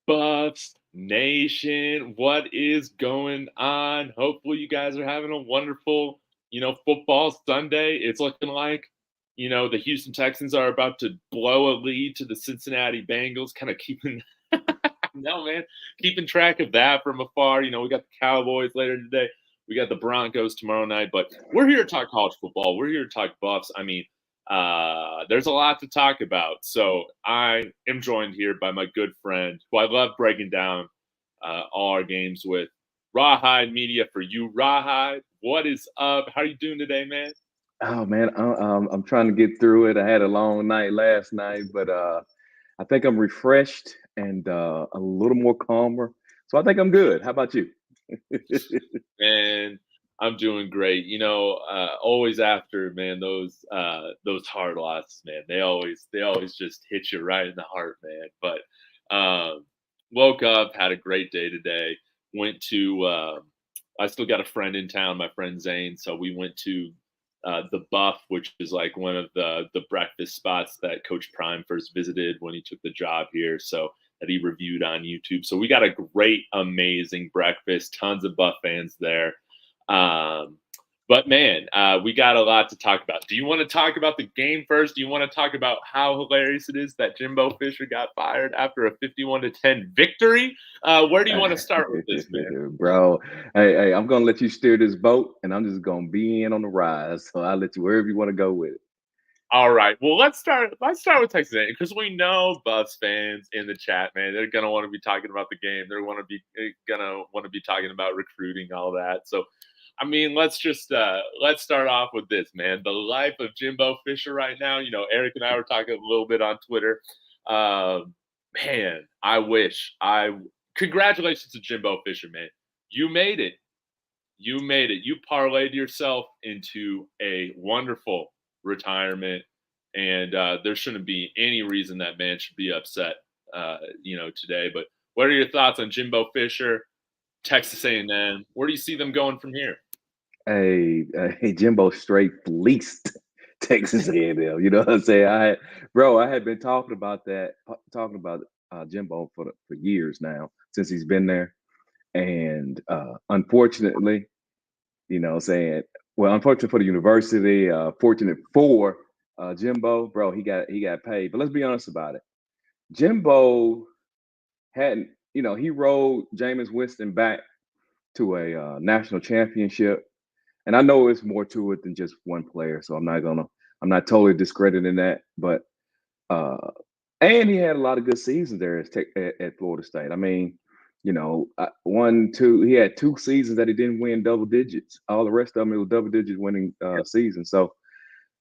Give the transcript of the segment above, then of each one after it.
Buffs Nation, what is going on? Hopefully, you guys are having a wonderful, football Sunday. It's looking like, the Houston Texans are about to blow a lead to the Cincinnati Bengals, kind of keeping, no, man, keeping track of that from afar. We got the Cowboys later today. We got the Broncos tomorrow night, but we're here to talk college football. We're here to talk Buffs. I mean, there's a lot to talk about. So I am joined here by my good friend, who I love breaking down all our games with, Rawhide Media for you. Rawhide, what is up? How are you doing today, man? Oh man, I'm trying to get through it. I had a long night last night, but I think I'm refreshed and a little more calmer. So I think I'm good. How about you? And I'm doing great. Always after, man, those hard losses, man. They always just hit you right in the heart, man. But woke up, had a great day today. Went to I still got a friend in town, my friend Zane. So we went to the Buff, which is like one of the breakfast spots that Coach Prime first visited when he took the job here. So that he reviewed on YouTube. So we got a great, amazing breakfast. Tons of Buff fans there. Um, but man, we got a lot to talk about. Do you want to talk about the game first? Do you want to talk about how hilarious it is that Jimbo Fisher got fired after a 51-10 victory? Where do you want to start with this, man? Bro, hey, I'm gonna let you steer this boat, and I'm just gonna be in on the rise. So I'll let you wherever you want to go with it. All right. Well, let's start with Texas A&M because we know Buffs fans in the chat, man. They're gonna want to be talking about the game. They're gonna want to be talking about recruiting, all that. So, I mean, let's start off with this, man. The life of Jimbo Fisher right now. Eric and I were talking a little bit on Twitter. Um, man, I wish I. Congratulations to Jimbo Fisher, man. You made it. You made it. You parlayed yourself into a wonderful retirement, and there shouldn't be any reason that man should be upset, today. But what are your thoughts on Jimbo Fisher, Texas A&M? Where do you see them going from here? Hey, Jimbo straight fleeced Texas A&M. You know what I'm saying? I had been talking about Jimbo for years now since he's been there, and unfortunately, saying, well, unfortunate for the university, fortunate for Jimbo, bro, he got paid. But let's be honest about it. Jimbo hadn't, he rode Jameis Winston back to a national championship, and I know it's more to it than just one player. So I'm not totally discrediting that, but uh, and he had a lot of good seasons there at Florida State. I mean, one, two. He had 2 seasons that he didn't win double digits. All the rest of them, it was double digit winning seasons. So,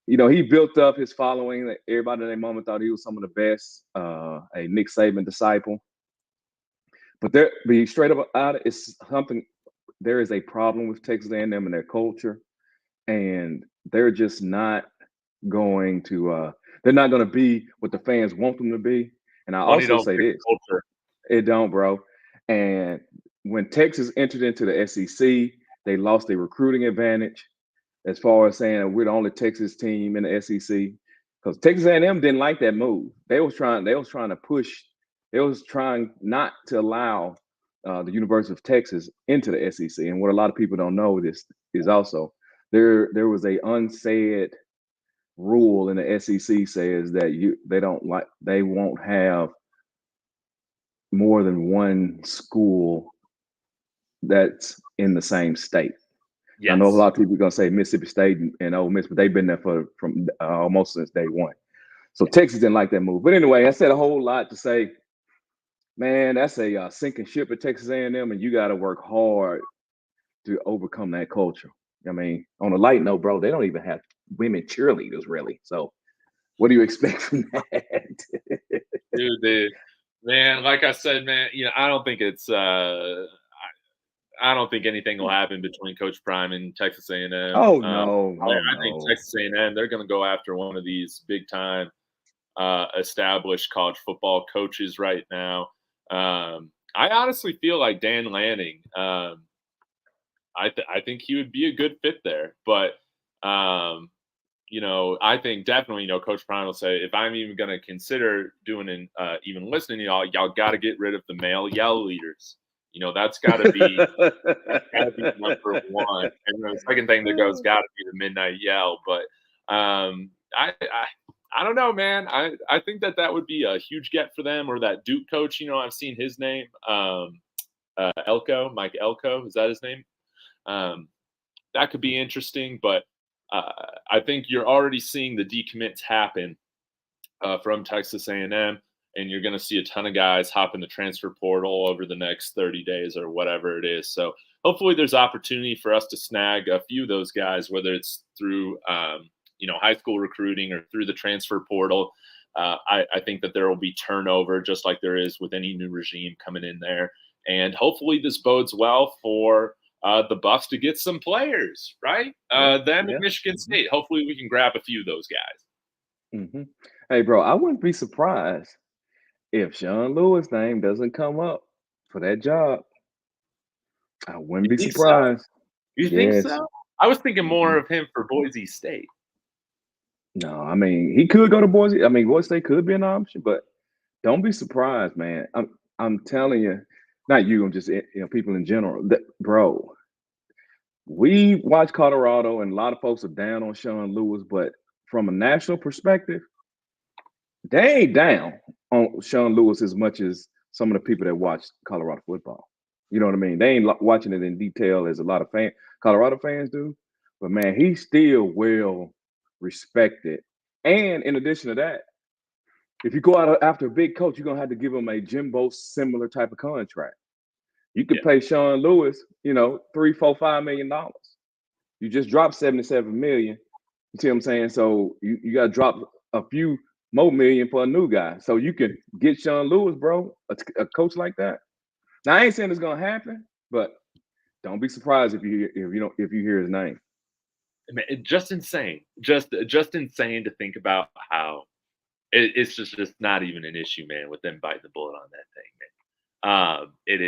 he built up his following. Everybody in that moment thought he was some of the best. A Nick Saban disciple. But be straight up out, it's something. There is a problem with Texas A&M and their culture, and they're just not going to. They're not going to be what the fans want them to be. And I Money also don't say fix this. culture. It don't, bro. And when Texas entered into the SEC, they lost their recruiting advantage as far as saying we're the only Texas team in the SEC. Because Texas A&M didn't like that move. They was trying to push. They was trying not to allow the University of Texas into the SEC. And what a lot of people don't know is also there was a unsaid rule in the SEC says that they won't have more than one school that's in the same state. I know a Yes. lot of people are gonna say Mississippi State and Ole Miss, but they've been there from almost since day one. So Texas didn't like that move. But anyway, I said a whole lot to say, man, that's a sinking ship at Texas A&M, and you got to work hard to overcome that culture. I mean, on a light note, bro, they don't even have women cheerleaders really. So what do you expect from that? Dude, man, like I said, man, I don't think it's I don't think anything will happen between Coach Prime and Texas A&M. Oh no, oh I think no. Texas A&M, they're going to go after one of these big time established college football coaches right now. I honestly feel like Dan Lanning. I think he would be a good fit there, but um, I think definitely, Coach Prime will say, if I'm even going to consider doing even listening to y'all got to get rid of the male yell leaders. That's got to be number one. And the second thing that goes got to be the midnight yell. But I don't know, man. I think that would be a huge get for them. Or that Duke coach, I've seen his name, Mike Elko. Is that his name? That could be interesting, but I think you're already seeing the decommits happen from Texas A&M, and you're going to see a ton of guys hop in the transfer portal over the next 30 days or whatever it is. So hopefully there's opportunity for us to snag a few of those guys, whether it's through high school recruiting or through the transfer portal. I think that there will be turnover just like there is with any new regime coming in there. And hopefully this bodes well for the Buffs to get some players, right? Them in Michigan State. Hopefully we can grab a few of those guys. Mm-hmm. Hey, bro, I wouldn't be surprised if Sean Lewis' name doesn't come up for that job. I wouldn't be surprised. So? You think so? I was thinking more of him for Boise State. No, I mean, he could go to Boise. I mean, Boise State could be an option, but don't be surprised, man. I'm telling you, not you, I'm just people in general. Bro, we watch Colorado, and a lot of folks are down on Sean Lewis, but from a national perspective, they ain't down on Sean Lewis as much as some of the people that watch Colorado football. You know what I mean? They ain't watching it in detail as a lot of Colorado fans do. But man, he's still well respected. And in addition to that, if you go out after a big coach, you're gonna have to give him a Jimbo similar type of contract. You could pay Sean Lewis, $3, $4, $5 million. You just dropped $77 million. You see what I'm saying? So you got to drop a few more million for a new guy. So you can get Sean Lewis, bro, a coach like that. Now I ain't saying it's gonna happen, but don't be surprised if you hear his name. Man, just insane. Just insane to think about how it's just not even an issue, man, with them biting the bullet on that thing, man. It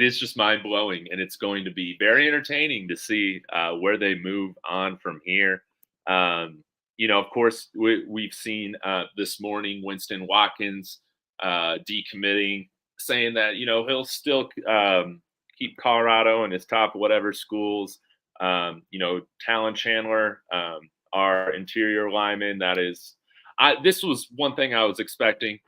is just mind blowing, and it's going to be very entertaining to see where they move on from here. Of course, we've seen this morning Winston Watkins decommitting, saying that he'll still keep Colorado in his top whatever schools. Talon Chandler, our interior lineman, this was one thing I was expecting,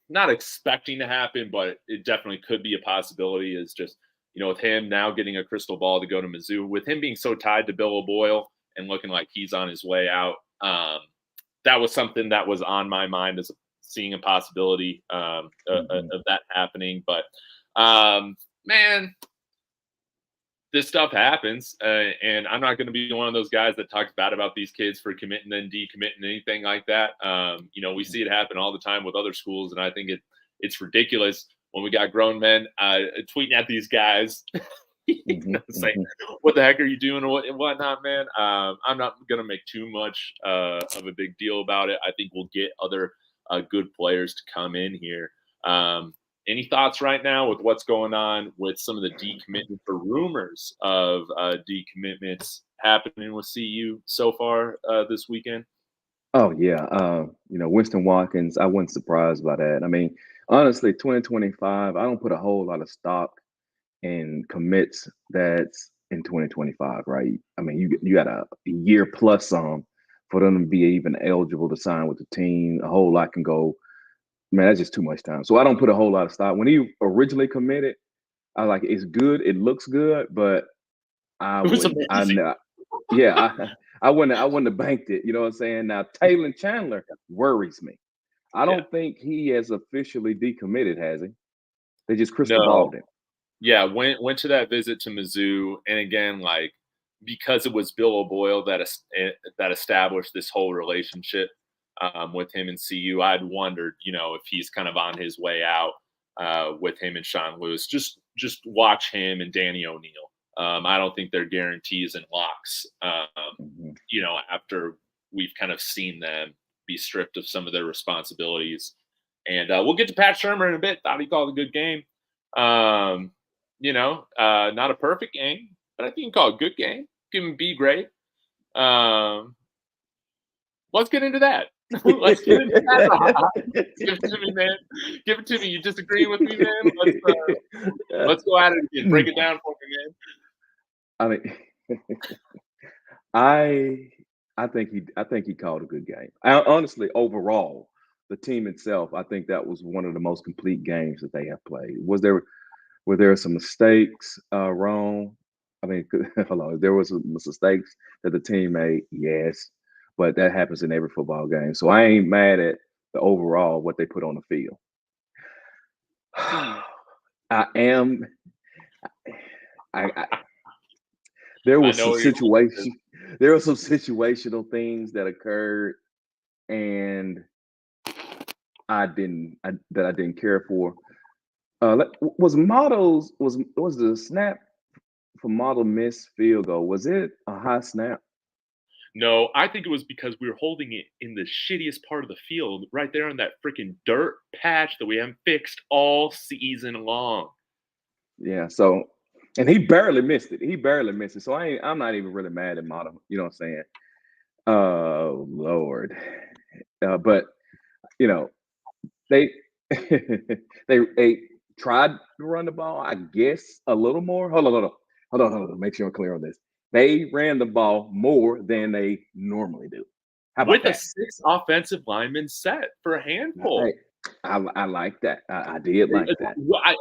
not expecting to happen, but it definitely could be a possibility. Is just with him now getting a crystal ball to go to Mizzou, with him being so tied to Bill O'Boyle and looking like he's on his way out. That was something that was on my mind as seeing a possibility of that happening. But man, this stuff happens, and I'm not going to be one of those guys that talks bad about these kids for committing and decommitting anything like that. We see it happen all the time with other schools, and I think it's ridiculous when we got grown men tweeting at these guys, saying, "What the heck are you doing?" and whatnot, man. I'm not going to make too much of a big deal about it. I think we'll get other good players to come in here. Any thoughts right now with what's going on with some of the decommitment for rumors of decommitments happening with CU so far this weekend? Oh, yeah. Winston Watkins, I wasn't surprised by that. I mean, honestly, 2025, I don't put a whole lot of stock in commits that's in 2025, right? I mean, you got a year plus for them to be even eligible to sign with the team. A whole lot can go. Man, that's just too much time. So I don't put a whole lot of stock. When he originally committed, I like it's good. It looks good, but I wouldn't have banked it. You know what I'm saying? Now Talon Chandler worries me. I don't think he has officially decommitted, has he? They just crystal balled him. Yeah, went to that visit to Mizzou, and again, because it was Bill O'Boyle that established this whole relationship with him and CU, I'd wondered, if he's kind of on his way out with him and Sean Lewis. Just watch him and Danny O'Neil. I don't think they're guarantees and locks. After we've kind of seen them be stripped of some of their responsibilities, and we'll get to Pat Shurmur in a bit. Thought he called a good game. Not a perfect game, but I think you can call it a good game. Give him B grade. Um, let's get into that. Let's get into that. Give it to me, man. Give it to me. You disagreeing with me, man? Let's go at it again. Break it down for me, I mean, I I think he called a good game. Honestly, overall, the team itself, I think that was one of the most complete games that they have played. Were there some mistakes wrong? I mean, hold on. There was some mistakes that the team made, yes, but that happens in every football game. So I ain't mad at the overall what they put on the field. I am. I there man. I was know some where you're going with this. situation. There were some situational things that occurred, and I didn't care for. Was models was the snap for model miss field goal? Was it a high snap? No, I think it was because we were holding it in the shittiest part of the field, right there on that freaking dirt patch that we haven't fixed all season long. Yeah. So, and he barely missed it. He barely missed it. So I'm not even really mad at model. You know what I'm saying? Oh Lord. But you know they they tried to run the ball. I guess a little more. Hold on. Make sure I'm clear on this. They ran the ball more than they normally do. How about With a that? 6 offensive lineman set for a Hey, handful. I like that. I did like that.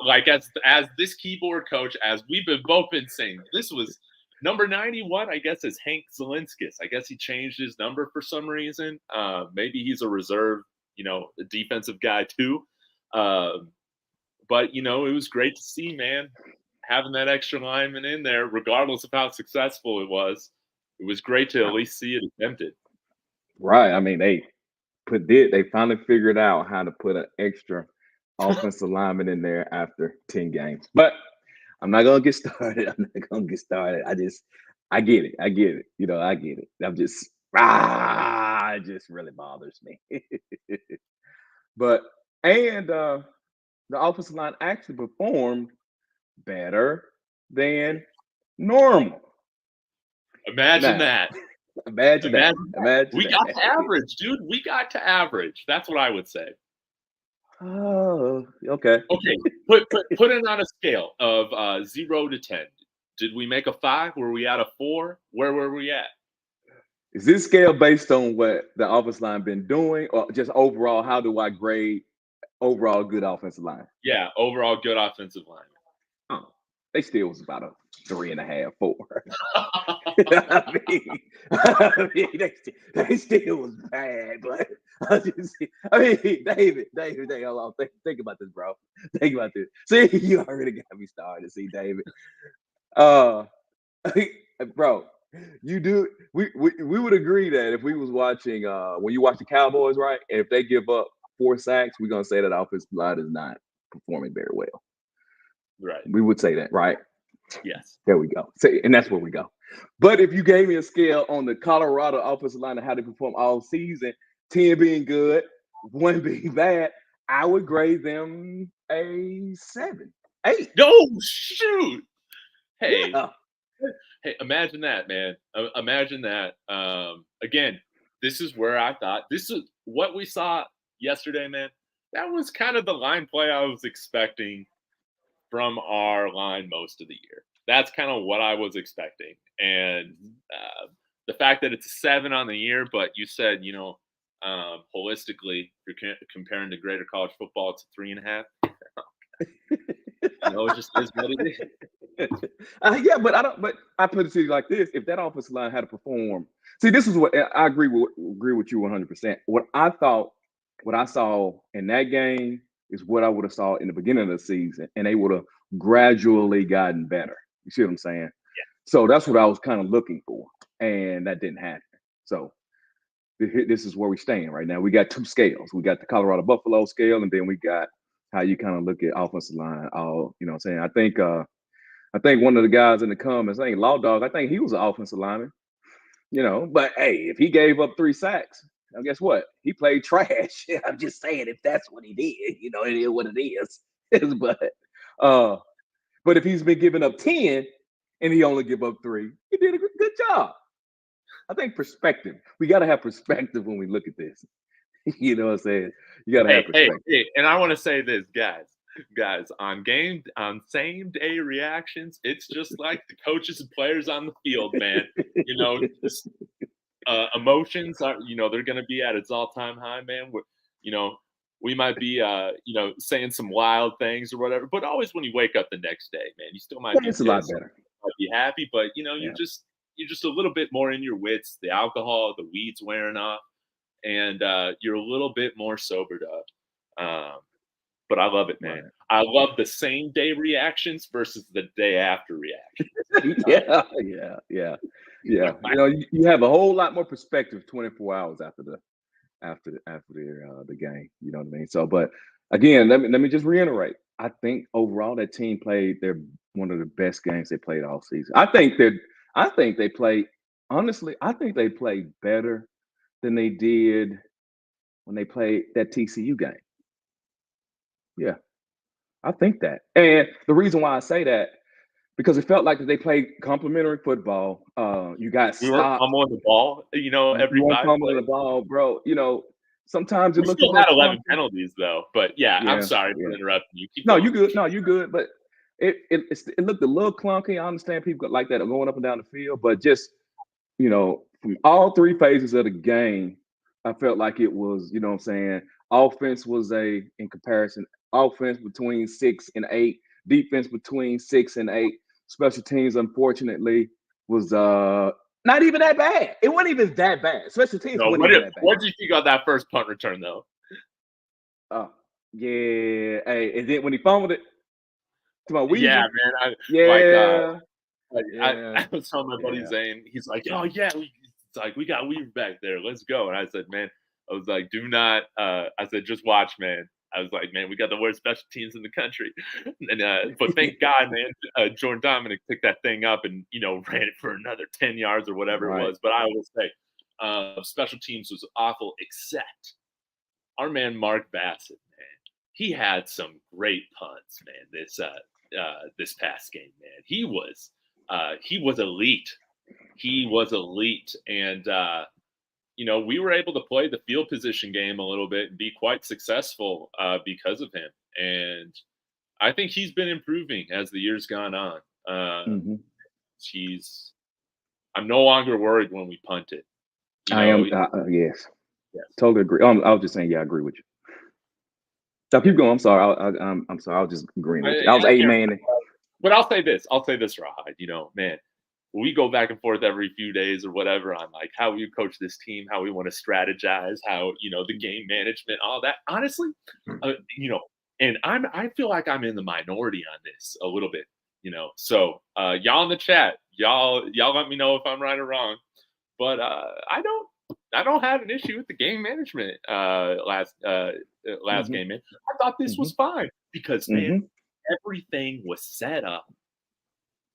Like as this keyboard coach, as we've been both been saying, this was number 91. I guess is Hank Zelinskis. I guess he changed his number for some reason. Maybe he's a reserve, a defensive guy too. Um, but it was great to see, man, having that extra lineman in there, regardless of how successful it was. It was great to at least see it attempted. Right. I mean, they finally figured out how to put an extra offensive lineman in there after 10 games. But I'm not gonna get started. I'm not gonna get started. I get it. I get it. I get it. It just really bothers me. But and the offensive line actually performed better than normal. Imagine Now, that. imagine that. Imagine that. Imagine We got that. to average, dude. We got to average. That's what I would say. Oh, okay. Okay, put it on a scale of 0 to 10. Did we make a 5? Were we at a 4? Where were we at? Is this scale based on what the offensive line been doing, or just overall? How do I grade overall good offensive line? Yeah, overall good offensive line. Oh, they still was about a 3.5, 4. They still was bad, but David, hold on, think about this, bro. Think about this. See, you already got me started. See, David, uh, bro, you do. We would agree that if we was watching, when you watch the Cowboys, right? And if they give up 4 sacks, we're gonna say that offensive line is not performing very well. Right. We would say that, right? Yes. There we go. See, and that's where we go. But if you gave me a scale on the Colorado offensive line and how they perform all season, 10 being good, 1 being bad, I would grade them a 7, 8. No, shoot. Hey, Yeah. hey, imagine that, man. Imagine that. Again, this is where I thought this is what we saw yesterday, man. That was kind of the line play I was expecting from our line most of the year. That's kind of what I was expecting. And the fact that it's a 7 on the year, but you said, holistically, you're comparing to greater college football, it's a 3.5. It just is what it is. Yeah, but I don't. But I put it to you like this: if that offensive line had to perform, see, this is what I agree with you 100%. What I saw in that game is what I would have saw in the beginning of the season, and they would have gradually gotten better. You see what I'm saying? So that's what I was kind of looking for, and that didn't happen. So this is where we stand right now. We got 2 scales. We got the Colorado Buffalo scale, and then we got how you kind of look at offensive line. All you know, what I'm saying. I think one of the guys in the comments, I think Law Dog, I think he was an offensive lineman. But hey, if he gave up 3 sacks, now guess what? He played trash. I'm just saying, if that's what he did, it is what it is. but uh, but if he's been giving up 10, and he only give up 3. He did a good job. I think perspective. We got to have perspective when we look at this. You know what I'm saying? You got to have perspective. Hey, and I want to say this, guys, on same day reactions, it's just like the coaches and players on the field, man. You know, just, emotions are, they're going to be at its all-time high, man. You know, we might be, saying some wild things or whatever, but always when you wake up the next day, man, you still might be It's a lot pissed, better. might be happy, but you're Yeah. just a little bit more in your wits. The alcohol, the weed's wearing off, and you're a little bit more sobered up. But I love it, man. Right. I love the same day reactions versus the day after reactions. Yeah. You know, you have a whole lot more perspective 24 hours after the game. You know what I mean? So, but again, let me just reiterate. I think overall that team played one of the best games they played all season. I think they played honestly. I think they played better than they did when they played that TCU game. Yeah, I think that. And the reason why I say that, because it felt like that they played complimentary football. You got We weren't stopped. pummeling the ball, every You weren't 5 fumbling the plays. ball, bro. You know, sometimes it We looked a still little had 11 clunky. penalties, though. But yeah, I'm Yeah, sorry for yeah. interrupting you. Keep No, going. you good. No, you good. But it looked a little clunky. I understand people like that going up and down the field, but just from all 3 phases of the game, I felt like it was, what I'm saying, offense was in comparison, offense between 6 and 8, defense between 6 and 8. Special teams, unfortunately, was not even that bad. It wasn't even that bad. Special teams No, wasn't even that bad. what did you think about that first punt return, though? Yeah. Hey, and then when he fumbled it to my Weaver, Yeah, man. yeah, I was telling my buddy yeah. Zane, he's like, "Oh yeah, it's like we got Weaver back there. Let's go." And I said, "Man, I was like, do not." I said, "Just watch, man." I was like, "Man, we got the worst special teams in the country." And but thank God, man, Jordan Dominic picked that thing up and ran it for another 10 yards or whatever it Right. was. But I will say, special teams was awful, except our man Mark Bassett, man. He had some great punts, man. This past game, man. He was elite. He was elite, and we were able to play the field position game a little bit and be quite successful because of him. And I think he's been improving as the years gone on. Mhm. I'm no longer worried when we punt it. I am. Yes. Totally agree. I was just saying, yeah, I agree with you. Now keep going. I'm sorry. I'm sorry. I was just agreeing with you. I was amen. But I'll say this, Rawhide. Man, we go back and forth every few days or whatever on like how we coach this team, how we want to strategize, how the game management, all that. Honestly, and I feel like I'm in the minority on this a little bit. So y'all in the chat, y'all let me know if I'm right or wrong. But I don't have an issue with the game management last game, man. I thought this was fine because, man, everything was set up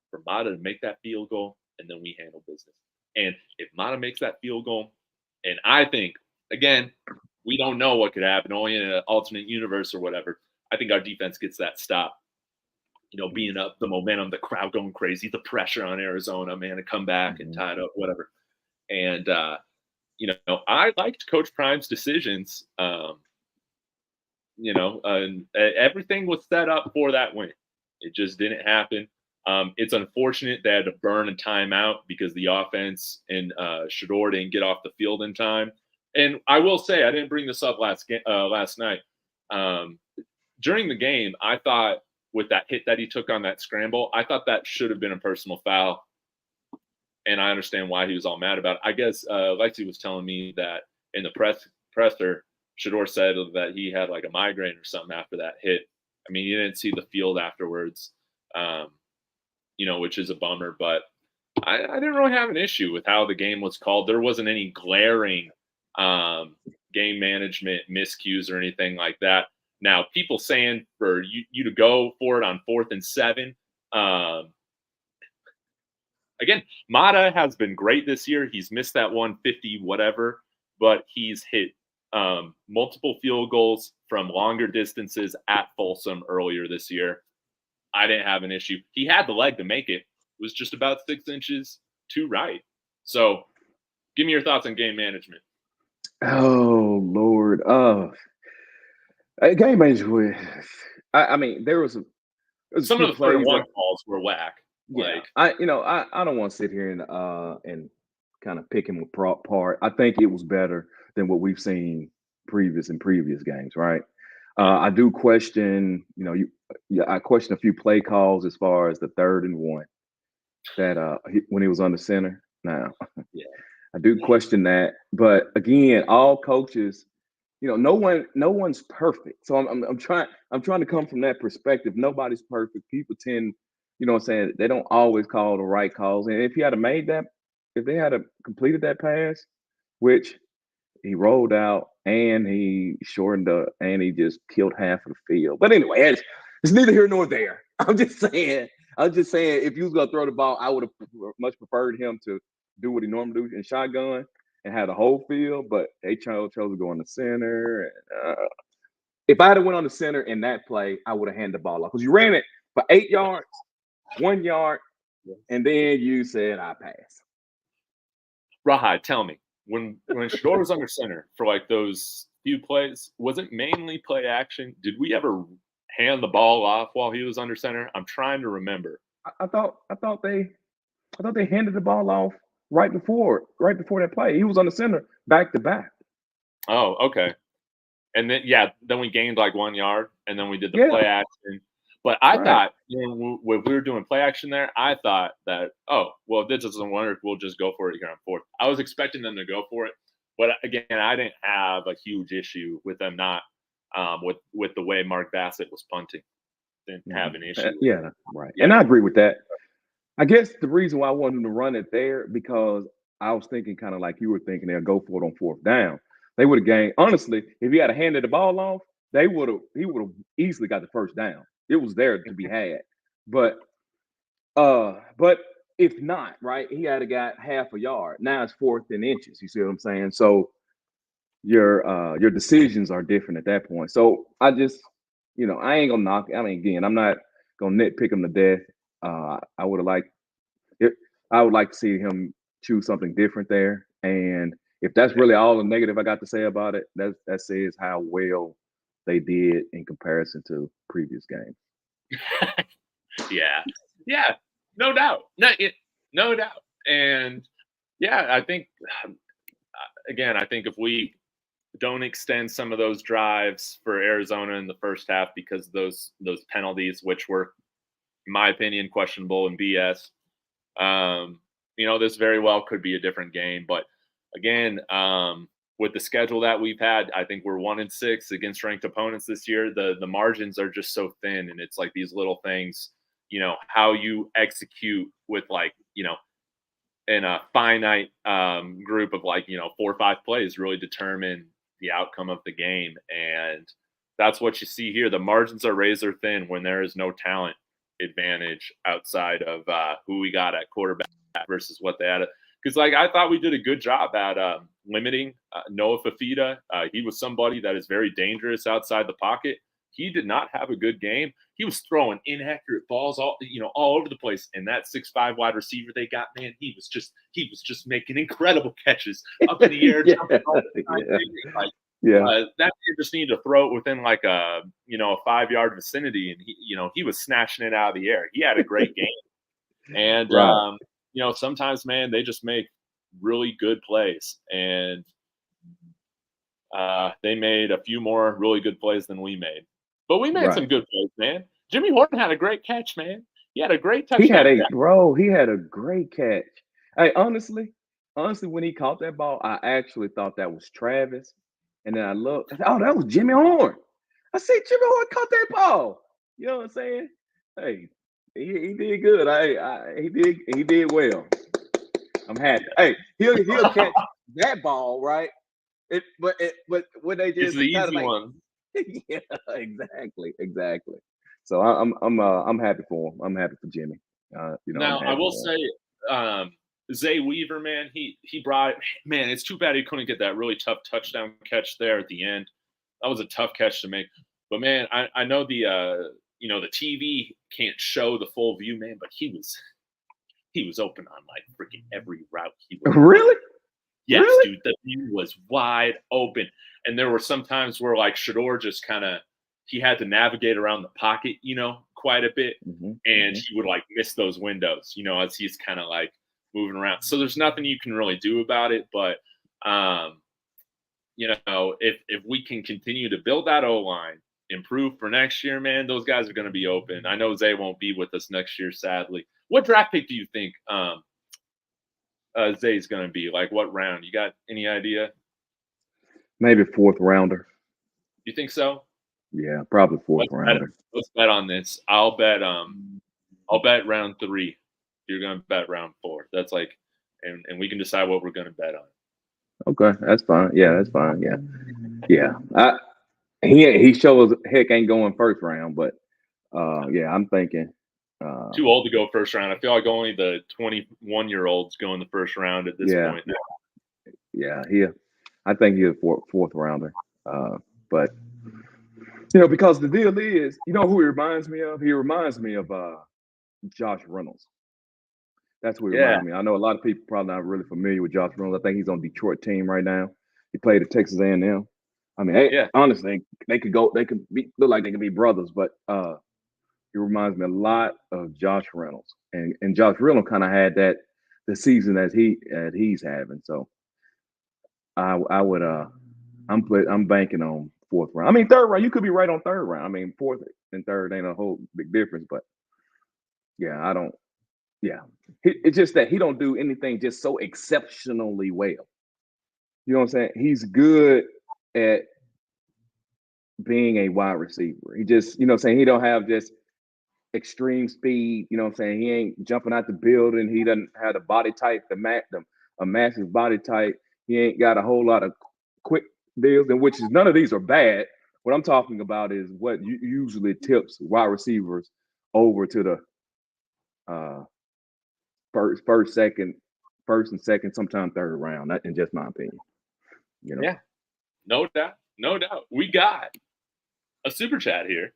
for Mata to make that field goal, and then we handle business. And if Mata makes that field goal, and I think, again, we don't know what could happen, only in an alternate universe or whatever, I think our defense gets that stop. Being up, the momentum, the crowd going crazy, the pressure on Arizona, man, to come back and tie it up, whatever. And, I liked Coach Prime's decisions, and everything was set up for that win. It just didn't happen. It's unfortunate they had to burn a timeout because the offense and Shedeur didn't get off the field in time. And I will say, I didn't bring this up last night. During the game, I thought with that hit that he took on that scramble, I thought that should have been a personal foul. And I understand why he was all mad about it. I guess Lexi was telling me that in the presser, Shedeur said that he had like a migraine or something after that hit. I mean, he didn't see the field afterwards, which is a bummer. But I didn't really have an issue with how the game was called. There wasn't any glaring game management miscues or anything like that. Now, people saying for you to go for it on 4th and 7, again, Mata has been great this year. He's missed that 150 whatever, but he's hit multiple field goals from longer distances at Folsom earlier this year. I didn't have an issue. He had the leg to make it. was just about 6 inches to right. So give me your thoughts on game management. Oh Lord. Game management. I mean, there was a Some few of the third and plays one that, calls were whack. yeah. Like, I don't want to sit here and kind of pick him apart. I think it was better than what we've seen previous games, right? I do question, I question a few play calls as far as the 3rd and 1 that when he was under center. Now, yeah. I do question that, but again, all coaches, no one's perfect. So I'm trying to come from that perspective. Nobody's perfect. People tend, what I'm saying, they don't always call the right calls. And if they had completed that pass, which he rolled out and he and he just killed half of the field. But anyway, it's neither here nor there. I'm just saying if you was gonna throw the ball, I would have much preferred him to do what he normally do in shotgun and have the whole field, but they chose to go on the center. And, if I'd have went on the center in that play, I would have handed the ball off because you ran it for 8 yards, 1 yard, and then you said I pass. Rawhide, tell me, when Shador was under center for like those few plays, was it mainly play action? Did we ever hand the ball off while he was under center? I'm trying to remember. I thought they handed the ball off right before that play. He was on the center back to back. Oh, okay. And then we gained like 1 yard, and then we did the play action. But I thought, when we were doing play action there, I thought that, oh, well, if this doesn't work, we'll just go for it here on 4th. I was expecting them to go for it, but again, I didn't have a huge issue with them not with the way Mark Bassett was punting. Didn't have an issue. Yeah, right. Yeah. And I agree with that. I guess the reason why I wanted them to run it there because I was thinking kind of like you were thinking they'll go for it on 4th down. They would have gained. Honestly, if he had handed the ball off, he would have easily got the 1st down. It was there to be had. But if not, right, he had got half a yard. Now it's 4th and inches. You see what I'm saying? So your decisions are different at that point. So I just, I ain't gonna knock. I mean, again, I'm not gonna nitpick him to death. I would like to see him choose something different there. And if that's really all the negative I got to say about it, that says how well they did in comparison to previous games. Yeah, no doubt, no doubt, and yeah, I think again, I think if we don't extend some of those drives for Arizona in the first half because of those penalties, which were, in my opinion, questionable and BS. This very well could be a different game. But again, with the schedule that we've had, I think we're 1-6 against ranked opponents this year. The margins are just so thin, and it's like these little things, how you execute with in a finite group of 4 or 5 plays really determine the outcome of the game. And that's what you see here. The margins are razor thin when there is no talent advantage outside of who we got at quarterback versus what they had. Because I thought we did a good job at limiting Noah Fafita. He was somebody that is very dangerous outside the pocket. He did not have a good game. He was throwing inaccurate balls all over the place. And that 6'5" wide receiver they got, man, he was just making incredible catches up in the air. That man just needed to throw it within a 5-yard vicinity, and he was snatching it out of the air. He had a great game, and sometimes, man, they just make really good plays, and they made a few more really good plays than we made. But we made some good plays, man. Jimmy Horton had a great catch, man. He had a great touchdown. He had a great catch. Hey, honestly, when he caught that ball, I actually thought that was Travis. And then I looked, oh, that was Jimmy Horn. I see Jimmy Horn caught that ball. You know what I'm saying? Hey, he did good. He did well. I'm happy. Hey, he'll catch that ball, right? But when they just it's the easy one. Yeah, exactly. So I'm happy for him. I'm happy for Jimmy. Now I will say, Zay Weaver, man, he brought. Man, it's too bad he couldn't get that really tough touchdown catch there at the end. That was a tough catch to make. But man, I know the TV can't show the full view, man, but he he was open on like freaking every route he would run. Really? Yes, Really? dude, the view was wide open. And there were some times where like Shador just kind of he had to navigate around the pocket, quite a bit. Hmm. And Hmm. he would like miss those windows, as he's kind of like moving around. So there's nothing you can really do about it. But if we can continue to build that O line, improve for next year, man, those guys are going to be open. I know Zay won't be with us next year, sadly. What draft pick do you think Zay's going to be? Like, what round? You got any idea? Maybe fourth rounder. You think so? Yeah, probably fourth rounder. Let's bet on this. I'll bet round 3. You're going to bet round 4. That's like, and we can decide what we're going to bet on. Okay, that's fine. Yeah, that's fine. Yeah. He shows heck ain't going first round, but yeah, I'm thinking too old to go first round. I feel like only the 21-year-olds go in the first round at this point. Yeah, I think he's a fourth rounder. But because the deal is, who he reminds me of? He reminds me of Josh Reynolds. That's what he reminds me. I know a lot of people probably not really familiar with Josh Reynolds. I think he's on Detroit team right now. He played at Texas A&M. I mean, honestly, they could look like they could be brothers, but he reminds me a lot of Josh Reynolds. And Josh Reynolds kind of had that the season as he's having. So I would I'm banking on fourth round. I mean, third round, you could be right on third round. I mean, fourth and third ain't a whole big difference, but yeah, it's just that he don't do anything just so exceptionally well. You know what I'm saying? He's good at being a wide receiver. He just, he don't have just extreme speed. You know what I'm saying? He ain't jumping out the building. He doesn't have the body type, a massive body type. He ain't got a whole lot of quick deals, and which is none of these are bad. What I'm talking about is what usually tips wide receivers over to the first and second, sometimes third round. That in just my opinion. Yeah, no doubt. We got a super chat here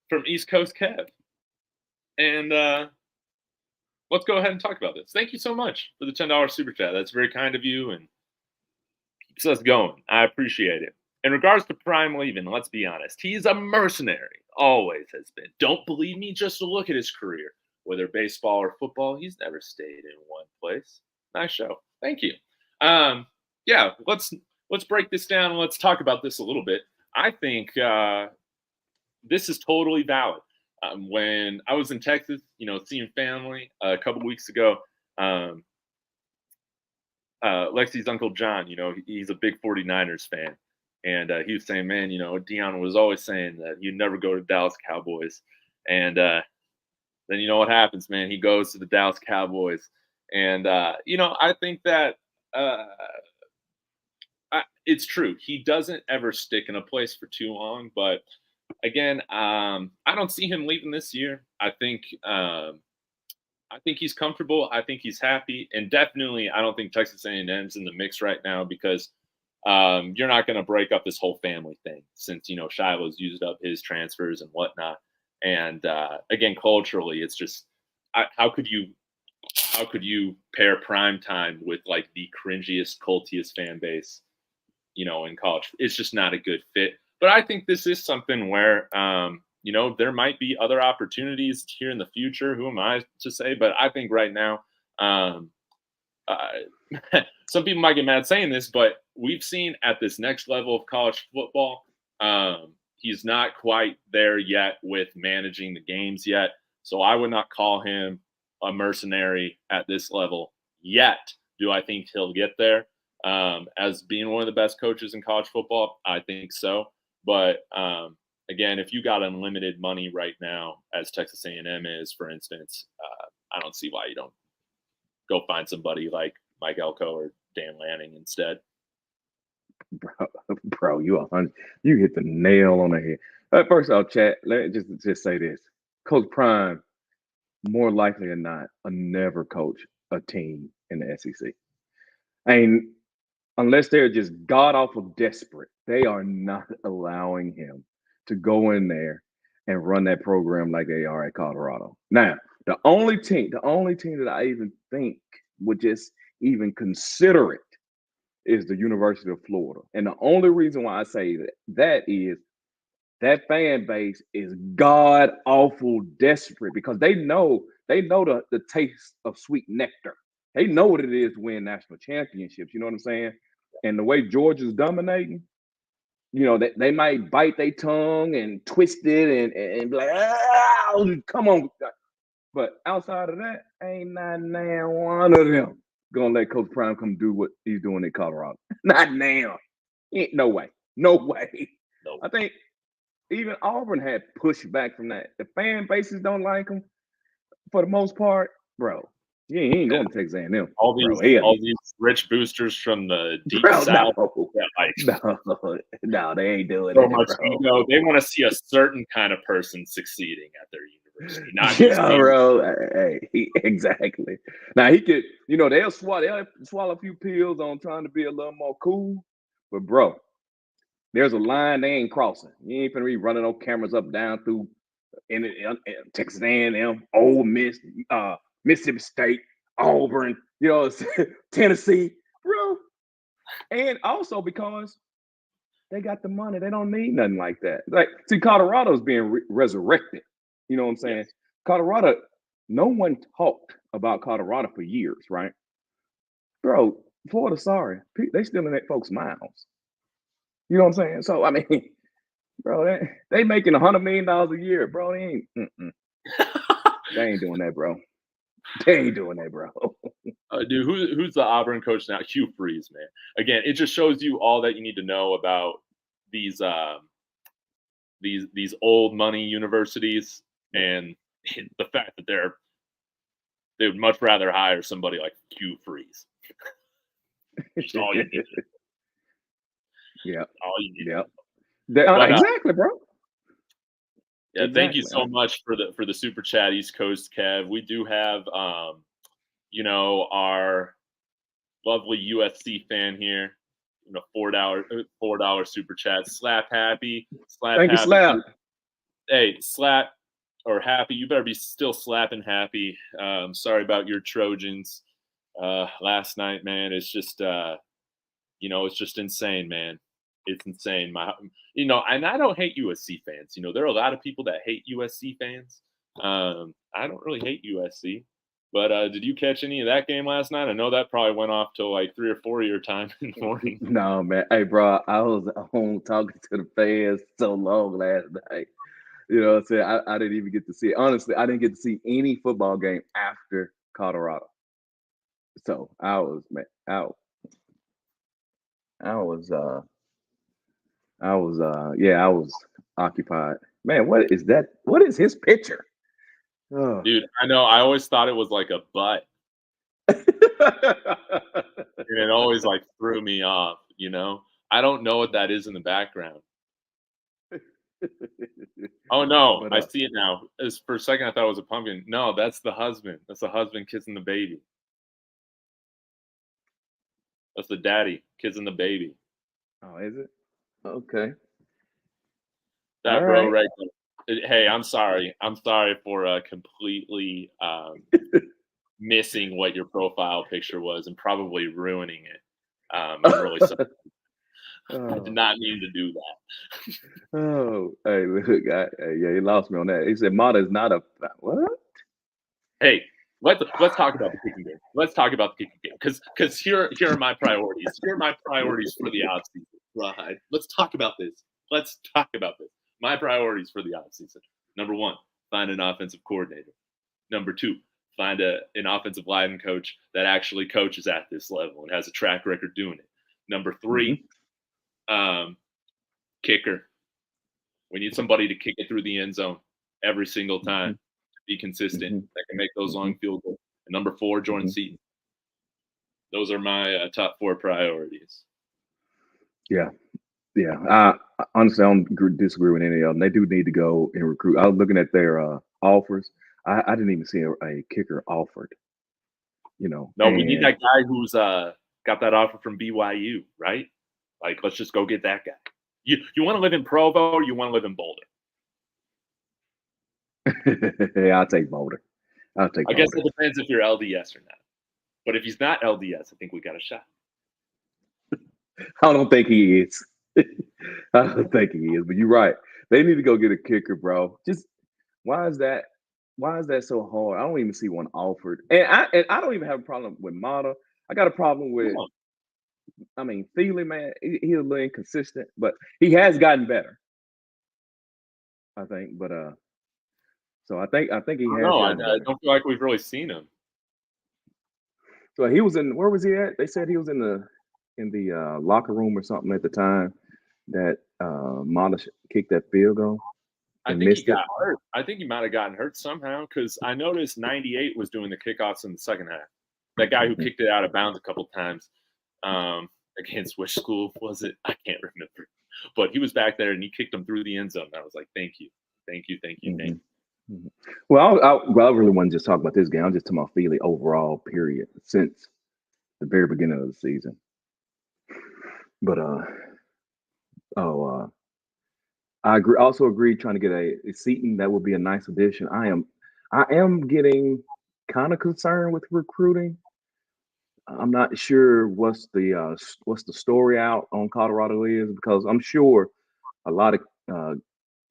from East Coast Kev, and let's go ahead and talk about this. Thank you so much for the $10 super chat. That's very kind of you and keeps us going. I appreciate it. In regards to Prime leaving, let's be honest. He's a mercenary. Always has been. Don't believe me? Just look at his career. Whether baseball or football, he's never stayed in one place. Nice show. Thank you. Yeah, let's break this down and let's talk about this a little bit. I think this is totally valid. When I was in Texas, seeing family a couple weeks ago, Lexi's Uncle John, he's a big 49ers fan. And he was saying, man, Deion was always saying that you'd never go to Dallas Cowboys. And then you know what happens, man. He goes to the Dallas Cowboys. And, I think that it's true. He doesn't ever stick in a place for too long. But, again, I don't see him leaving this year. I think he's comfortable. I think he's happy. And definitely I don't think Texas A&M's in the mix right now because you're not going to break up this whole family thing since, Shiloh's used up his transfers and whatnot. And again, culturally, it's just how could you pair prime time with like the cringiest, cultiest fan base, in college? It's just not a good fit. But I think this is something where, there might be other opportunities here in the future. Who am I to say? But I think right now, some people might get mad saying this, but we've seen at this next level of college football, he's not quite there yet with managing the games yet. So I would not call him a mercenary at this level yet. Do I think he'll get there? As being one of the best coaches in college football, I think so. But again, if you got unlimited money right now, as Texas A&M is, for instance, I don't see why you don't go find somebody like Mike Elko or Dan Lanning instead. Bro, you hit the nail on the head. First off, chat, let me just say this. Coach Prime, more likely than not, will never coach a team in the SEC. Unless they're just god-awful desperate, they are not allowing him to go in there and run that program like they are at Colorado. Now, The only team that I even think would just even consider it is the University of Florida. And the only reason why I say that is that fan base is god awful desperate because they know the taste of sweet nectar. They know what it is to win national championships. You know what I'm saying? And the way Georgia's dominating, they might bite their tongue and twist it and be like, come on. But outside of that, ain't not now one of them gonna let Coach Prime come do what he's doing in Colorado. Not now. Ain't no way. No way. No. I think even Auburn had pushback from that. The fan bases don't like him for the most part, bro. He ain't going to Texas A&M. All these rich boosters from the deep south. No, they ain't doing so it. Much, bro. They want to see a certain kind of person succeeding at their university. Not bro. Hey, exactly. Now he could, they'll swallow a few pills on trying to be a little more cool, but bro, there's a line they ain't crossing. You ain't finna be running no cameras up down through in Texas A&M, Ole Miss, Mississippi State, Auburn, Tennessee, bro. And also because they got the money, they don't need nothing like that. Like, see, Colorado's being resurrected. You know what I'm saying? Yes. Colorado, no one talked about Colorado for years, right? Bro, Florida, sorry, they still in that folks' mouths. You know what I'm saying? So I mean, bro, they making $100 million a year, bro. They ain't. They ain't doing that, bro. They ain't doing that, bro. Dude, who's the Auburn coach now? Hugh Freeze, man. Again, it just shows you all that you need to know about these old money universities and the fact that they would much rather hire somebody like Hugh Freeze. Just all you need. Yeah. All you need. Yeah. Exactly, bro. Yeah, exactly. Thank you so much for the super chat, East Coast Kev. We do have our lovely USC fan here, $4 super chat. Slap happy. Thank you, Slap. Hey, Slap or Happy, you better be still slapping Happy. Sorry about your Trojans last night, man. It's just it's just insane, man. It's insane. And I don't hate USC fans. There are a lot of people that hate USC fans. I don't really hate USC. But did you catch any of that game last night? I know that probably went off till like 3 or 4 of your time in the morning. No, man. Hey, bro, I was home talking to the fans so long last night. You know what I'm saying? I didn't even get to see it. Honestly, I didn't get to see any football game after Colorado. So I was occupied. Man, what is that? What is his picture? Oh. Dude, I know. I always thought it was like a butt. And it always like threw me off, I don't know what that is in the background. Oh no, I see it now. For a second I thought it was a pumpkin. No, that's the husband. That's the husband kissing the baby. That's the daddy kissing the baby. Oh, is it? Okay. That bro right there. Hey, I'm sorry. I'm sorry for completely missing what your profile picture was and probably ruining it. I'm really sorry. I did not mean to do that. Oh, hey, look, he lost me on that. He said Mata is not a what? Hey, let's talk about the kicking game. Let's talk about the kicking game because here are my priorities. Here are my priorities for the offseason. Right. Let's talk about this. My priorities for the offseason. Number 1, find an offensive coordinator. Number 2, find an offensive line coach that actually coaches at this level and has a track record doing it. Number 3, kicker. We need somebody to kick it through the end zone every single time, to be consistent, that can make those long field goals. And number 4, Jordan Seaton. Those are my top 4 priorities. Yeah. Honestly, I don't disagree with any of them. They do need to go and recruit. I was looking at their offers. I didn't even see a kicker offered. No, we need that guy who's got that offer from BYU, right? Like, let's just go get that guy. You want to live in Provo or you want to live in Boulder? Yeah, I'll take Boulder. I'll take I guess all it this. depends if you're LDS or not. But if he's not LDS, I think we got a shot. I don't think he is. I don't think he is, but you're right. They need to go get a kicker, bro. Just why is that? Why is that so hard? I don't even see one offered, and I don't even have a problem with Mata. I got a problem with. Come I mean, Thielen, man, he's a little inconsistent, but he has gotten better. I think, but so I think he on. has No, I gotten better. don't feel like we've really seen him. So he was in. Where was he at? They said he was in the locker room or something at the time that Mata kicked that field goal I and think he missed it. got hurt. I think he might have gotten hurt somehow because I noticed 98 was doing the kickoffs in the second half. That guy who Mhm. kicked it out of bounds a couple times against which school was it? I can't remember. But he was back there and he kicked him through the end zone. And I was like, thank you. Thank you. Thank you. Thank Mhm. you. Mhm. Well, I really wasn't just talking about this game. I'm just talking about Feely overall, period, since the very beginning of the season. But oh, I agree. Also agree trying to get a Seaton. That would be a nice addition. I am getting kind of concerned with recruiting. I'm not sure what's the story out on Colorado is because I'm sure a lot of uh,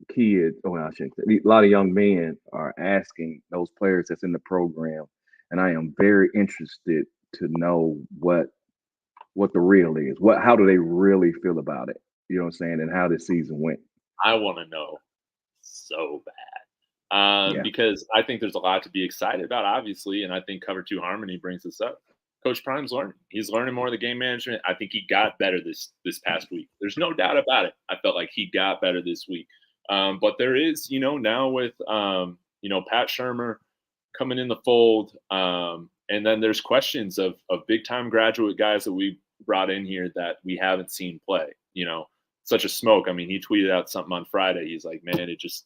kids, oh, I shouldn't say, a lot of young men are asking those players that's in the program, and I am very interested to know what the real is. How do they really feel about it? You know what I'm saying? And how this season went. I want to know so bad. Yeah. Because I think there's a lot to be excited about, obviously, and I think Cover Two Harmony brings this up. Coach Prime's learning. He's learning more of the game management. I think he got better this past week. There's no doubt about it. I felt like he got better this week. But there is, now with Pat Shermer coming in the fold, and then there's questions of big time graduate guys that we brought in here that we haven't seen play. Such a smoke. I mean, he tweeted out something on Friday. He's like, man, it just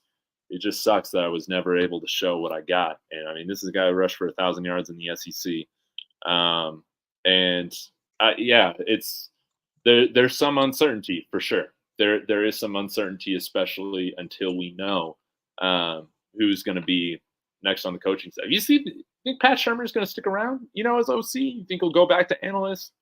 sucks that I was never able to show what I got. And I mean, this is a guy who rushed for 1,000 yards in the SEC. And yeah, there's some uncertainty for sure. There is some uncertainty, especially until we know who's going to be next on the coaching staff. Think Pat Shermer is going to stick around? As OC, you think he'll go back to analyst?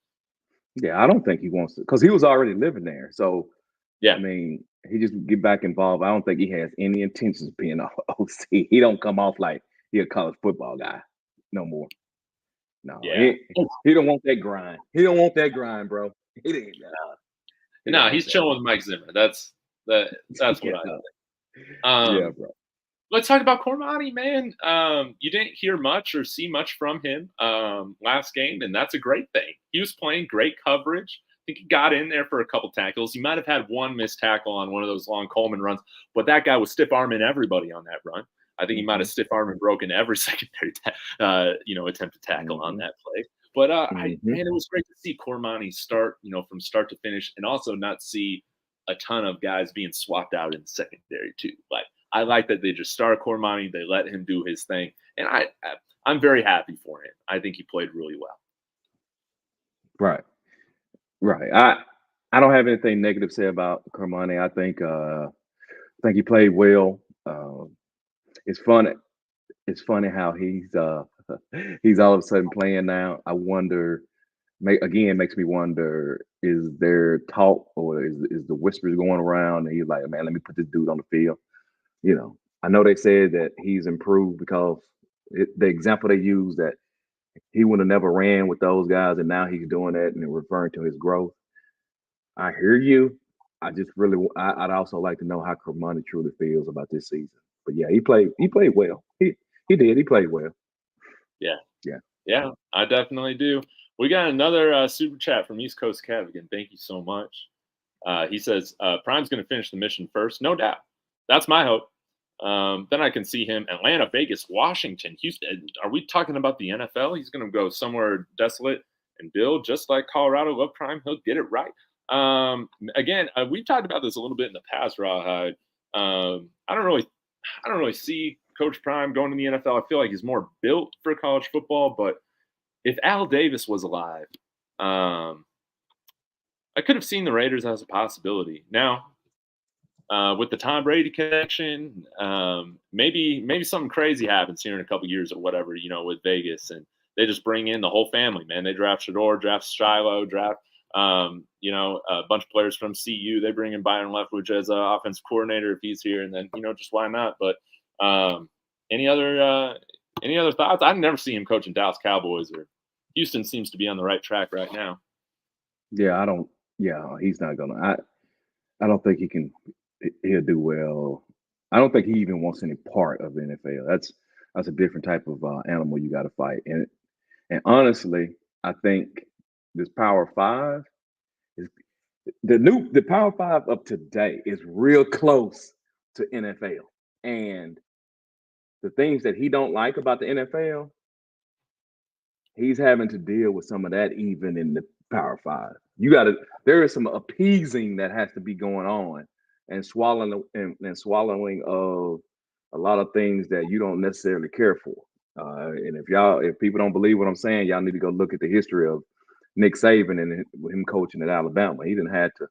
Yeah, I don't think he wants to because he was already living there. So I Yeah, mean, he just get back involved. I don't think he has any intentions of being a OC. He don't come off like he a college football guy no more. No, yeah. he don't want that grind. He don't want that grind, bro. He didn't. He don't No, want he's that. chilling with Mike Zimmer. That's what Yeah, I think. yeah, Um, bro. let's talk about Cormani, man. You didn't hear much or see much from him last game, and that's a great thing. He was playing great coverage. I think he got in there for a couple tackles. He might have had one missed tackle on one of those long Coleman runs, but that guy was stiff arming everybody on that run. I think he might have stiff armed and broken every secondary, attempt to tackle on that play. But man, it was great to see Cormani start, from start to finish, and also not see a ton of guys being swapped out in the secondary too. Like I like that they just start Cormani, they let him do his thing, and I'm very happy for him. I think he played really well. Right, right. I don't have anything negative to say about Cormani. I think he played well. It's funny. It's funny how he's all of a sudden playing now. I wonder. Makes me wonder: is there talk or is the whispers going around? And he's like, man, let me put this dude on the field. I know they said that he's improved because the example they use that he would have never ran with those guys, and now he's doing that and referring to his growth. I hear you. I just really, I'd also like to know how Kermani truly feels about this season. But yeah, he played. He played well. He did. He played well. Yeah, Yeah. yeah, I definitely do. We got another super chat from East Coast Kev again. Thank you so much. He says Prime's going to finish the mission first, no doubt. That's my hope. Then I can see him Atlanta, Vegas, Washington, Houston. Are we talking about the NFL? He's going to go somewhere desolate and build just like Colorado. Love Prime. He'll get it right. Again, we've talked about this a little bit in the past, Rawhide. I don't really see Coach Prime going to the NFL. I feel like he's more built for college football. But if Al Davis was alive, I could have seen the Raiders as a possibility. Now, with the Tom Brady connection, maybe something crazy happens here in a couple years or whatever, with Vegas, and they just bring in the whole family, man. They draft Shador, draft Shiloh, draft a bunch of players from CU. They bring in Byron Leftwich as an offensive coordinator if he's here, and then just why not? But any other thoughts? I've never seen him coaching Dallas Cowboys, or Houston seems to be on the right track right now. Yeah, I don't. Yeah, he's not gonna. I don't think he can. He'll do well. I don't think he even wants any part of the NFL. That's a different type of animal you got to fight. And honestly, I think this Power Five is the Power Five of today is real close to NFL. And the things that he don't like about the NFL, he's having to deal with some of that even in the Power Five. There is some appeasing that has to be going on and swallowing of a lot of things that you don't necessarily care for. And if people don't believe what I'm saying, y'all need to go look at the history of Nick Saban and him coaching at Alabama. He didn't have to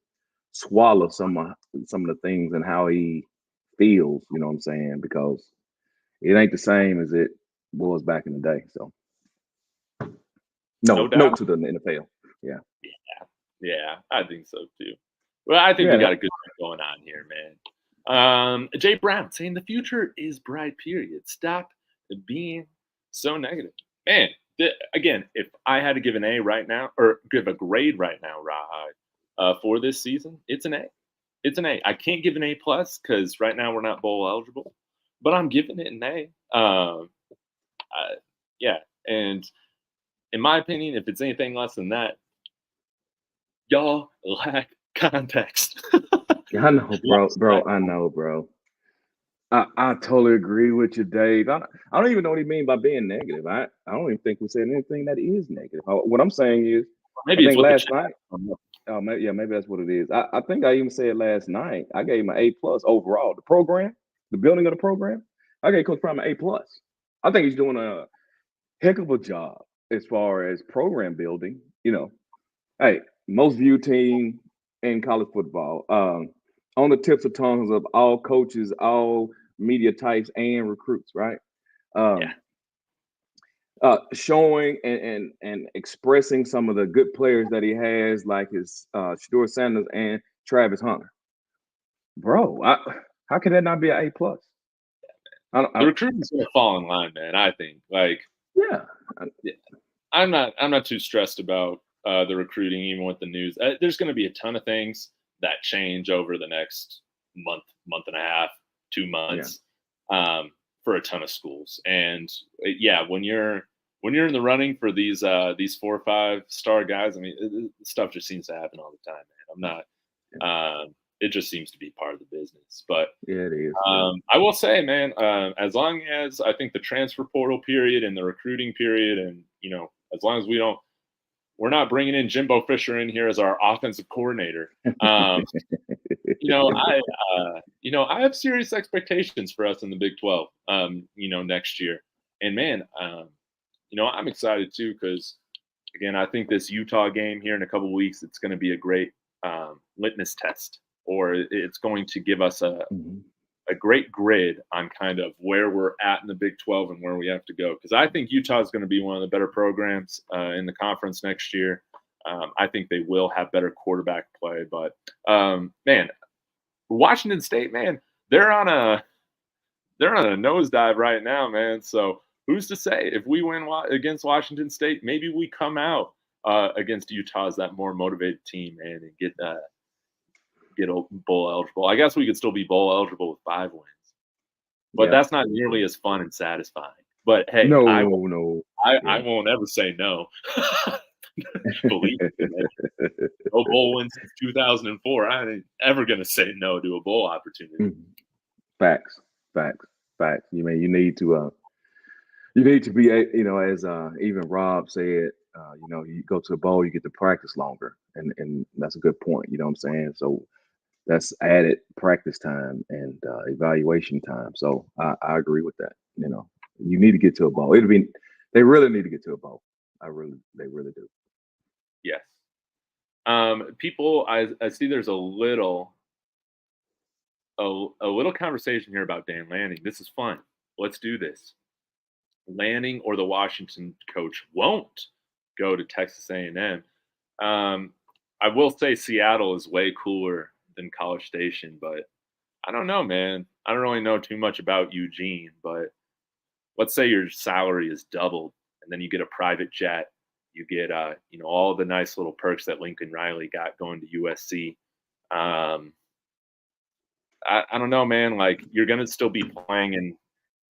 swallow some of the things and how he feels. You know what I'm saying? Because it ain't the same as it was back in the day. So no to the NFL. Yeah. Yeah, I think so too. Well, I think we got a good thing going on here, man. Jay Brown saying the future is bright, period. Stop being so negative. Man, again, if I had to give an A right now, or give a grade right now, Rahai, for this season, it's an A. It's an A. I can't give an A plus because right now we're not bowl eligible, but I'm giving it an A. Yeah, and in my opinion, if it's anything less than that, y'all lack context. I know, bro. I know, bro. I totally agree with you, Dave. I don't even know what he mean by being negative. I don't even think we said anything that is negative. What I'm saying is, maybe it's last night. Maybe that's what it is. I think I even said last night. I gave him an A+ overall. The program, the building of the program. I gave Coach Prime an A+. I think he's doing a heck of a job as far as program building. Hey, most viewed team in college football. On the tips of tongues of all coaches, all media types, and recruits, right? Showing and expressing some of the good players that he has, like his Shedeur Sanders and Travis Hunter. Bro, how can that not be an A+? The recruiting's gonna fall in line, man. I think. I'm not too stressed about the recruiting, even with the news. There's going to be a ton of things that change over the next month and a half, 2 months, for a ton of schools. And when you're in the running for these 4 or 5 star guys, I mean, stuff just seems to happen all the time, man. I'm not. It just seems to be part of the business. But yeah, it is. I will say, man, as long as I think the transfer portal period and the recruiting period, and as long as we're not bringing in Jimbo Fisher in here as our offensive coordinator. I have serious expectations for us in the Big 12. Next year, and man, I'm excited too because, again, I think this Utah game here in a couple of weeks, it's going to be a great litmus test, or it's going to give us a great grid on kind of where we're at in the Big 12 and where we have to go. Because I think Utah is going to be one of the better programs in the conference next year. I think they will have better quarterback play. But, man, Washington State, man, they're on a nosedive right now, man. So who's to say if we win against Washington State, maybe we come out against Utah as that more motivated team, man, and get bowl eligible. I guess we could still be bowl eligible with 5 wins, but that's not nearly as fun and satisfying. But hey, I won't ever say no. Believe me, no bowl wins since 2004. I ain't ever gonna say no to a bowl opportunity. Facts. You need to be, as even Rob said, you go to a bowl, you get to practice longer, and that's a good point. You know what I'm saying? So that's added practice time and evaluation time. So I agree with that. You need to get to a bowl. They really need to get to a bowl. They really do. Yes. People, I see there's a little a little conversation here about Dan Lanning. This is fun. Let's do this. Lanning or the Washington coach won't go to Texas A&M. I will say Seattle is way cooler than College Station, but I don't know, man. I don't really know too much about Eugene, but let's say your salary is doubled and then you get a private jet. You get, all the nice little perks that Lincoln Riley got going to USC. I don't know, man. Like, you're going to still be playing in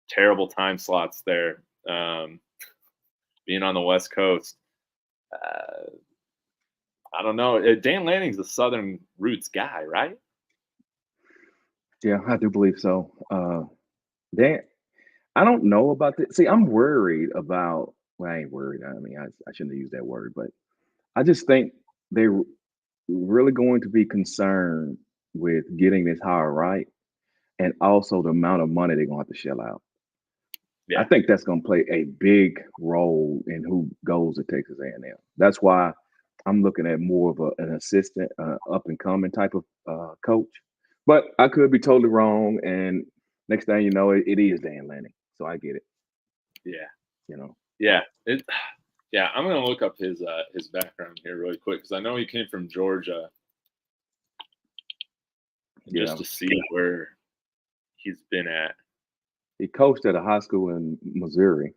terrible time slots there, being on the West Coast. I don't know. Dan Lanning's a Southern roots guy, right? Yeah, I do believe so. Dan, I don't know about this. See, I'm worried about. Well, I ain't worried. I mean, I shouldn't have used that word, but I just think they're really going to be concerned with getting this hire right, and also the amount of money they're going to have to shell out. I Yeah. think that's going to play a big role in who goes to Texas A&M. That's why I'm looking at more of an assistant, up and coming type of coach. But I could be totally wrong, and next thing you know, it is Dan Lanning. So I get it. Yeah. You know. Yeah. Yeah. I'm gonna look up his background here really quick because I know he came from Georgia, just to see where he's been at. He coached at a high school in Missouri.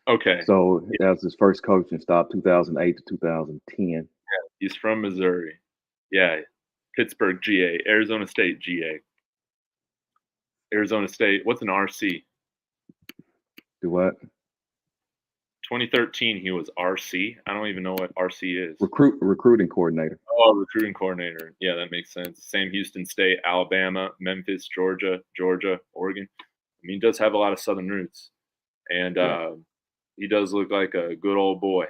Okay. So that was his first coaching stop, 2008 to 2010. Yeah, he's from Missouri. Yeah. Pittsburgh, GA. Arizona State, GA. Arizona State. What's an RC? Do what? 2013, he was RC. I don't even know what RC is. Recruiting coordinator. Oh, recruiting coordinator. Yeah, that makes sense. Same Houston State, Alabama, Memphis, Georgia, Oregon. I mean, he does have a lot of Southern roots, and he does look like a good old boy.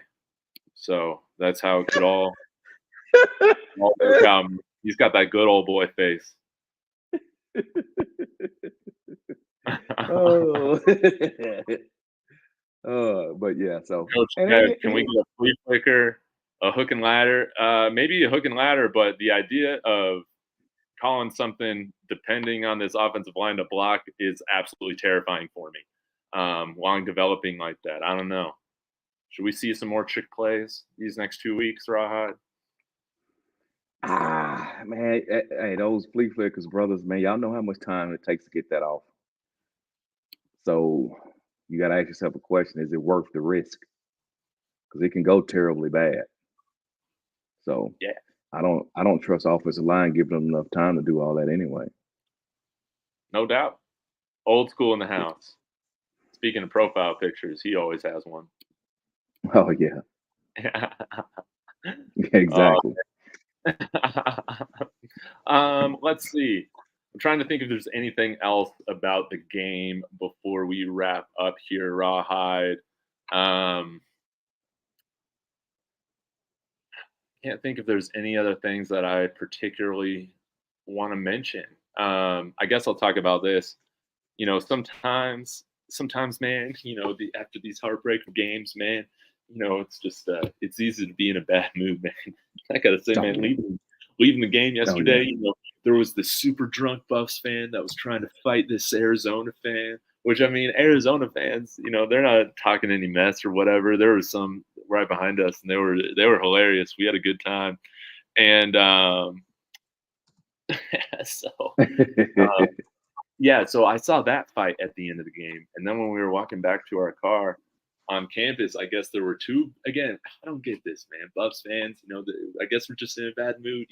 So that's how it could all work out. He's got that good old boy face. Oh. But yeah, so Coach, can we get a flea flicker, a hook and ladder? Maybe a hook and ladder, but the idea of calling something depending on this offensive line to block is absolutely terrifying for me. While I'm developing like that, I don't know. Should we see some more trick plays these next 2 weeks, Rawhide? Man, hey, those flea flickers, brothers, man, y'all know how much time it takes to get that off. So you got to ask yourself a question: is it worth the risk? Because it can go terribly bad. So yeah, I don't trust offensive line giving them enough time to do all that anyway. No doubt. Old school in the house. Speaking of profile pictures, he always has one. Oh yeah. Exactly. Let's see. I'm trying to think if there's anything else about the game before we wrap up here, Rawhide. Can't think if there's any other things that I particularly want to mention. I guess I'll talk about this. Sometimes, man, after these heartbreaking games, man, it's just it's easy to be in a bad mood, man. I gotta say, man, leaving the game yesterday, there was this super drunk Buffs fan that was trying to fight this Arizona fan. Which, I mean, Arizona fans, they're not talking any mess or whatever. There was some right behind us, and they were hilarious. We had a good time, and so I saw that fight at the end of the game, and then when we were walking back to our car on campus, I guess there were two. Again, I don't get this, man. Buffs fans, I guess we're just in a bad mood.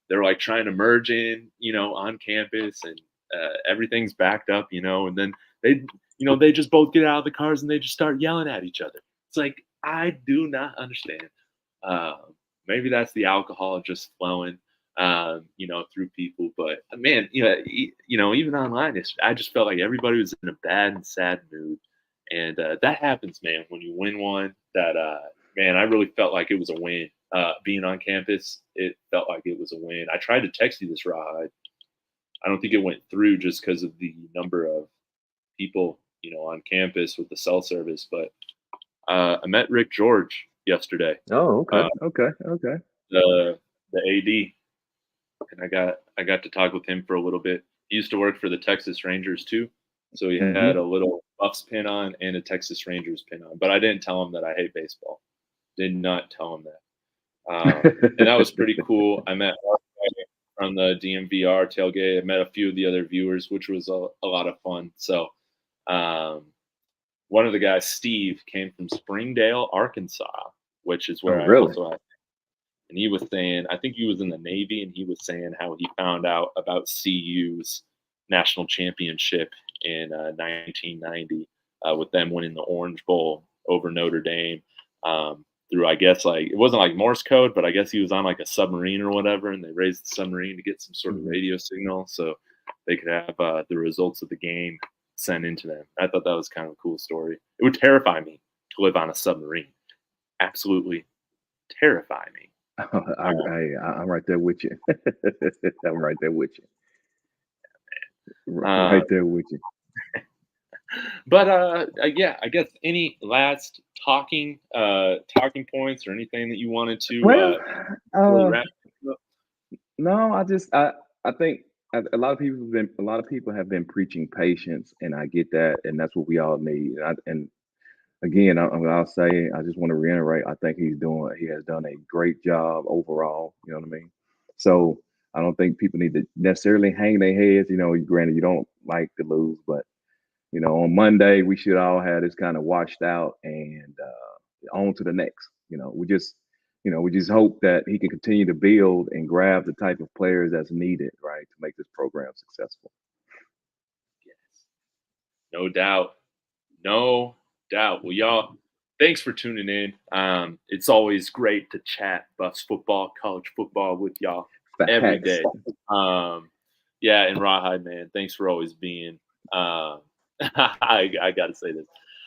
They're like trying to merge in, on campus, and everything's backed up, and then they just both get out of the cars and they just start yelling at each other. It's like, I do not understand. Maybe that's the alcohol just flowing, through people. But man, even online, I just felt like everybody was in a bad and sad mood, and that happens, man. When you win one, that man, I really felt like it was a win. Being on campus, it felt like it was a win. I tried to text you this, Rod. I don't think it went through just because of the number of people, on campus with the cell service. But I met Rick George yesterday. Oh, okay, okay. The AD. and I got to talk with him for a little bit. He used to work for the Texas Rangers too, so he had Mm-hmm. a little Buffs pin on and a Texas Rangers pin on. But I didn't tell him that I hate baseball. Did not tell him that. And that was pretty cool. I met from the DMVR tailgate. I met a few of the other viewers, which was a lot of fun. So, um, one of the guys, Steve, came from Springdale, Arkansas, which is Oh, where I really? also, and he was saying, I think he was in the Navy, and he was saying how he found out about CU's national championship in 1990 with them winning the Orange Bowl over Notre Dame. Through, I guess, like it wasn't like Morse code, but I guess he was on like a submarine or whatever, and they raised the submarine to get some sort of Mhm. radio signal so they could have the results of the game sent into them. I thought that was kind of a cool story. It would terrify me to live on a submarine. Absolutely terrify me. Um, I'm right there with you. I'm right there with you. uh, Right there with you. but yeah, I guess any last talking points or anything that you wanted to Well, really uh, wrap up? no, I think a lot of people have been preaching patience, and I get that, and that's what we all need. And again, I'll say, I just want to reiterate, I think he has done a great job overall. You know what I mean? So I don't think people need to necessarily hang their heads. You know, granted, you don't like to lose, but on Monday we should all have this kind of washed out and on to the next. We just hope that he can continue to build and grab the type of players that's needed, right, to make this program successful. Yes, no doubt. No doubt. Well, y'all, thanks for tuning in. It's always great to chat Buffs football, college football with y'all every Facts. day. Yeah, and Rawhide, man, thanks for always being. I got to say this.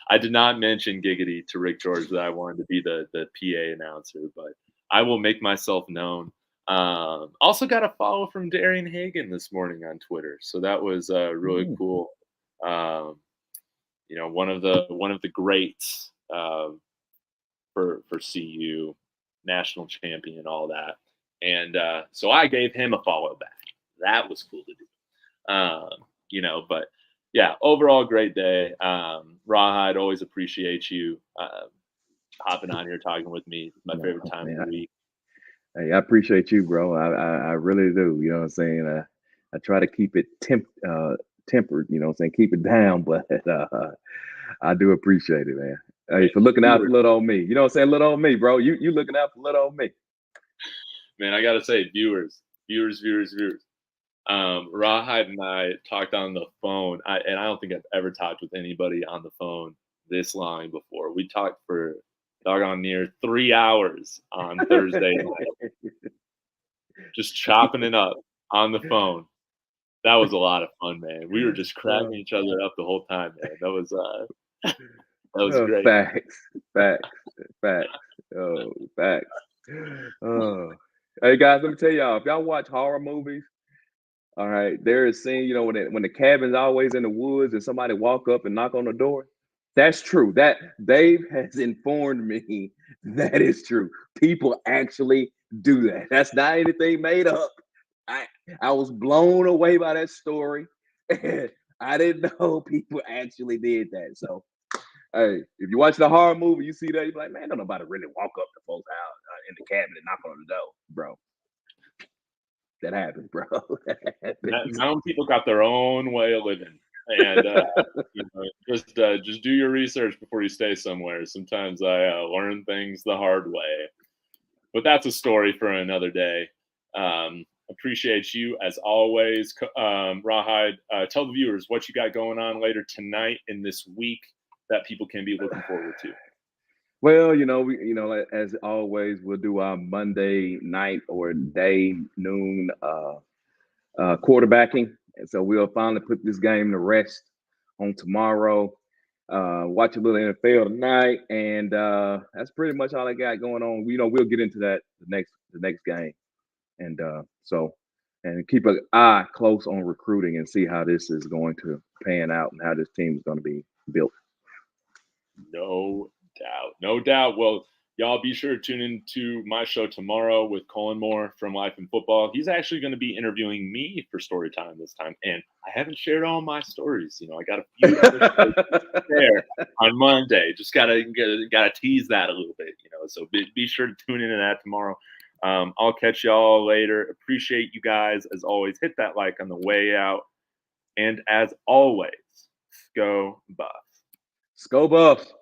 I did not mention Giggity to Rick George that I wanted to be the PA announcer, but I will make myself known. Also got a follow from Darian Hagan this morning on Twitter, so that was really Mm. cool. Um, one of the greats for CU, national champion, all that, and so I gave him a follow back. That was cool to do. But yeah, overall great day. Rawhide, always appreciate you hopping on here talking with me. It's my favorite No, time of man, the week. hey, I appreciate you, bro. I really do. You know what I'm saying? I try to keep it tempered. You know what I'm saying? Keep it down, but I do appreciate it, man. Hey, Man, for looking out for viewers, little old me. You know what I'm saying? Little old me, bro. You looking out for little old me. man, I gotta say, viewers. Rawhide and I talked on the phone, and I don't think I've ever talked with anybody on the phone this long before. We talked for doggone near 3 hours on Thursday night, just chopping it up on the phone. That was a lot of fun, man. We were just cracking Uh, each other up the whole time, man. That was great. facts, facts, facts. Oh, facts. Oh, hey guys, let me tell y'all. If y'all watch horror movies, all right, there is scene. When the cabin's always in the woods and somebody walk up and knock on the door. That's true. That Dave has informed me that is true. People actually do that. That's not anything made up. I I was blown away by that story. I didn't know people actually did that. So, hey, if you watch the horror movie, you see that, you're like, man, don't nobody really walk up to folks' house in the cabin and knock on the door, bro. That happens, bro. That happens. Mountain people got their own way of living, and just do your research before you stay somewhere. Sometimes I learn things the hard way, but that's a story for another day. Appreciate you as always, Rawhide. Tell the viewers what you got going on later tonight in this week that people can be looking forward to. Well, as always, we'll do our Monday night or day noon quarterbacking, and so we'll finally put this game to rest on tomorrow. Watch a little NFL tonight, and that's pretty much all I got going on. We'll get into that the next game, and and keep an eye close on recruiting and see how this is going to pan out and how this team is going to be built. No doubt. No doubt. Well, y'all be sure to tune into my show tomorrow with Colin Moore from Life in Football. He's actually going to be interviewing me for story time this time, and I haven't shared all my stories. I got a few other stories to share on Monday. Just gotta tease that a little bit. So be sure to tune into that tomorrow. I'll catch y'all later. Appreciate you guys as always. Hit that like on the way out, and as always, go Buffs. Go Buffs.